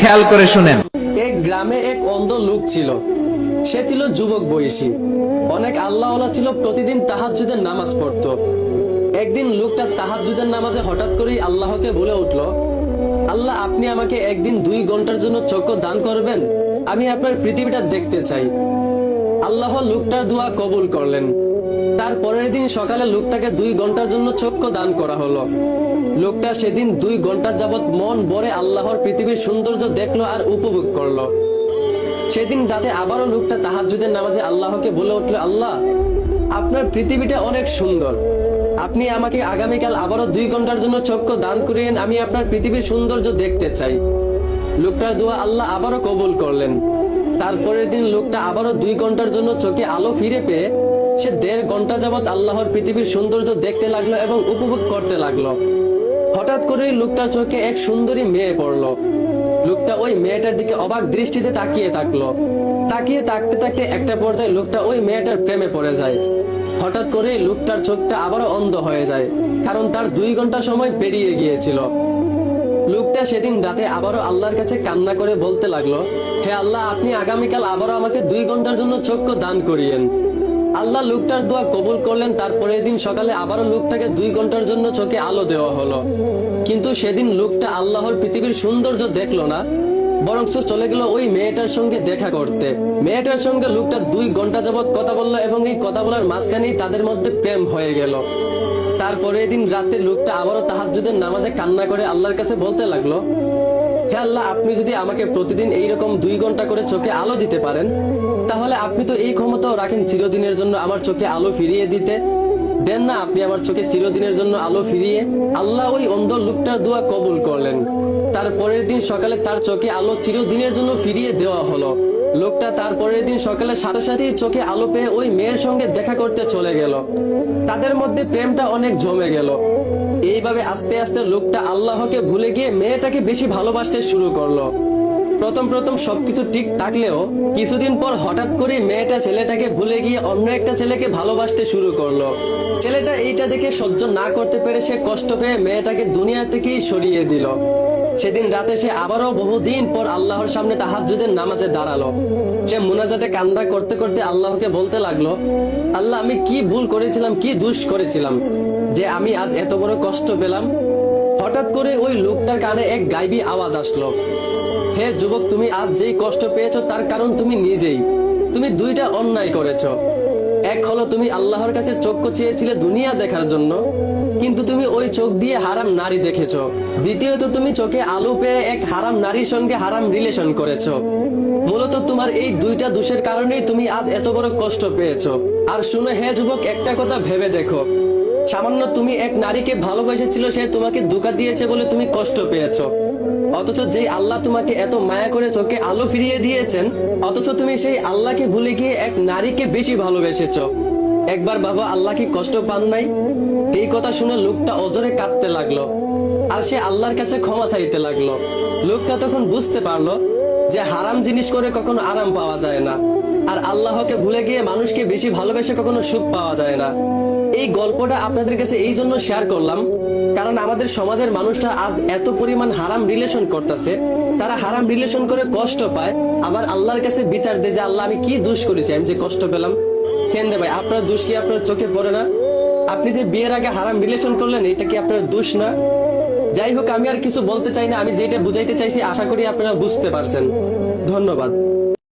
খেয়াল করে শুনেন। এক গ্রামে এক অন্ধ লোক ছিল। সে ছিল যুবক বয়সী, অনেক আল্লাহওয়ালা ছিল, প্রতিদিন তাহাজ্জুদের নামাজ পড়তো। একদিন লোকটা তাহাজ্জুদের নামাজে হঠাৎ করেই আল্লাহকে বলে উঠল, আল্লাহ, আপনি আমাকে একদিন 2 ঘন্টার জন্য চক্ষু দান করবেন? আমি আপনার পৃথিবীটা দেখতে চাই। আল্লাহ লোকটার দোয়া কবুল করলেন। তার পরের দিন সকালে লোকটাকে 2 ঘন্টার জন্য চক্ষু দান করা হলো। লোকটা সেদিন 2 ঘন্টা যাবত মন ভরে আল্লাহর পৃথিবীর সৌন্দর্য দেখলো আর উপভোগ করলো। সেদিন রাতে আবারও লোকটা তাহাজ্জুদের নামাজে আল্লাহকে বলে উঠলো, আল্লাহ, আপনার পৃথিবীটা অনেক সুন্দর, আপনি আমাকে আগামীকাল আবারও 2 ঘন্টার জন্য চক্ষু দান করিয়েন, আমি আপনার পৃথিবীর সৌন্দর্য দেখতে চাই। লোকটার দোয়া আল্লাহ আবারও কবুল করলেন। তারপরের দিন লোকটা আবারও 2 ঘন্টার জন্য চোখে আলো ফিরে পেয়ে সে 1.5 ঘন্টা যাবত আল্লাহর পৃথিবীর সৌন্দর্য দেখতে লাগলো এবং উপভোগ করতে লাগলো। হঠাৎ করেই লোকটার চোখে এক সুন্দরী মেয়ে পড়লো। লোকটা ওই মেয়েটার দিকে অবাক দৃষ্টিতে তাকিয়ে থাকলো। তাকিয়ে থাকতে থাকতে একটা পর্যায়ে লোকটা ওই মেয়েটার প্রেমে পড়ে যায়। হঠাৎ করে লোকটার চোখটা আবারও অন্ধ হয়ে যায়, কারণ তার 2 ঘন্টা সময় পেরিয়ে গিয়েছিল। লোকটা সেদিন রাতে আবারও আল্লাহর কাছে কান্না করে বলতে লাগলো, হে আল্লাহ, আপনি আগামীকাল আবারও আমাকে 2 ঘন্টার জন্য চক্ষু দান করিয়েন। আল্লাহ লোকটার দোয়া কবুল করলেন। তারপরের দিন সকালে আবারও লোকটাকে 2 ঘন্টার জন্য চোখে আলো দেওয়া হলো। কিন্তু সেদিন লোকটা আল্লাহর পৃথিবীর সৌন্দর্য দেখলো না, বরং চলে গেল ওই মেয়েটার সঙ্গে দেখা করতে। মেয়েটার সঙ্গে লোকটা 2 ঘন্টা যাবত কথা বললো এবং এই কথা বলার মাঝখানেই তাদের মধ্যে প্রেম হয়ে গেল। তারপরের দিন রাতে লোকটা আবারও তাহাজ্জুদের নামাজে কান্না করে আল্লাহর কাছে বলতে লাগলো, হে আল্লাহ, আপনি যদি আমাকে প্রতিদিন এইরকম 2 ঘন্টা করে চোখে আলো দিতে পারেন, তাহলে আপনি তো এই ক্ষমতাও রাখেন চিরদিনের জন্য আমার চোখে আলো ফিরিয়ে দিতে। দেন না আপনি আমার চোখে চিরদিনের জন্য আলো ফিরিয়ে। আল্লাহ ওই অন্ধ লোকটার দোয়া কবুল করলেন। তারপরের দিন সকালে তার চোখে আলো চিরদিনের জন্য ফিরিয়ে দেওয়া হলো। লোকটা তারপরের দিন সকালে সাথে সাথেই চোখে আলো পেয়ে ওই মেয়ের সঙ্গে দেখা করতে চলে গেল। তাদের মধ্যে প্রেমটা অনেক জমে গেল। এইভাবে আস্তে আস্তে লোকটা আল্লাহকে ভুলে গিয়ে মেয়েটাকে বেশি ভালোবাসতে শুরু করলো। প্রথম প্রথম সবকিছু ঠিক থাকলেও কিছুদিন পর হঠাৎ করে মেয়েটা ছেলেটাকে ভুলে গিয়ে অন্য একটা ছেলেকে ভালোবাসতে শুরু করলো। ছেলেটা এইটা দেখে সহ্য না করতে পেরে সে কষ্ট পেয়ে মেয়েটাকে দুনিয়া থেকেই সরিয়ে দিল। সেদিন রাতে সে আবারও বহুদিন পর আল্লাহর সামনে তাহাজ্জুদের নামাজে দাঁড়ালো। সে মুনাজাতে কান্না করতে করতে আল্লাহকে বলতে লাগলো, আল্লাহ, আমি কি ভুল করেছিলাম, কি দোষ করেছিলাম যে আমি আজ এত বড় কষ্ট পেলাম। হঠাৎ করে ওই লোকটার কানে এক গায়েবী আওয়াজ আসলো, হে যুবক, তুমি আজ যেই কষ্ট পেয়েছো তার কারণ তুমি নিজেই। তুমি 2টা অন্যায় করেছো। এক হলো তুমি আল্লাহর কাছে চক্ষু চেয়েছিলে দুনিয়া দেখার জন্য, কিন্তু তুমি ওই চোখ দিয়ে হারাম নারী দেখেছো। দ্বিতীয়ত তুমি চোখে আলো পেয়ে এক হারাম নারীর সঙ্গে হারাম রিলেশন করেছো। মূলত তোমার এই 2টা দোষের কারণেই তুমি আজ এত বড় কষ্ট পেয়েছো। আর শুনো হে যুবক, একটা কথা ভেবে দেখো, সামান্য তুমি এক নারীকে ভালোবেসেছিল, সে তোমাকে ধোঁকা দিয়েছে বলে তুমি কষ্ট পেয়েছো। অথচ যেই আল্লাহ তোমাকে এত মায়া করে চোখে আলো ফিরিয়ে দিয়েছেন, অথচ তুমি সেই আল্লাহকে ভুলে গিয়ে এক নারীকে বেশি ভালোবেসেছো। একবার বাবা, আল্লাহ কি কষ্ট পান নাই? এই কথা শুনে লোকটা অজরে কাঁদতে লাগলো আর সে আল্লাহর কাছে ক্ষমা চাইতে লাগলো। লোকটা তখন বুঝতে পারলো যে হারাম জিনিস করে কখনো আরাম পাওয়া যায় না, আর আল্লাহকে ভুলে গিয়ে মানুষকে বেশি ভালোবেসে কখনো সুখ পাওয়া যায় না। এই গল্পটা আপনাদের কাছে এই জন্য শেয়ার করলাম, কারণ আমাদের সমাজের মানুষটা আজ এত পরিমাণ হারাম রিলেশন করতেছে। তারা হারাম রিলেশন করে কষ্ট পায়, আবার আল্লাহর কাছে বিচার দেয় যে আল্লাহ, আমি কি দোষ করেছি আমি যে কষ্ট পেলাম। কেন রে ভাই, আপনার দোষ কি আপনার চোখে পড়ে না? আপনি যে বিয়ের আগে হারাম রিলেশন করলেন, এটা কি আপনার দোষ না? যাই হোক, আমি আর কিছু বলতে চাই না। আমি যেটা বুঝাইতে চাইছি আশা করি আপনারা বুঝতে পারছেন। ধন্যবাদ।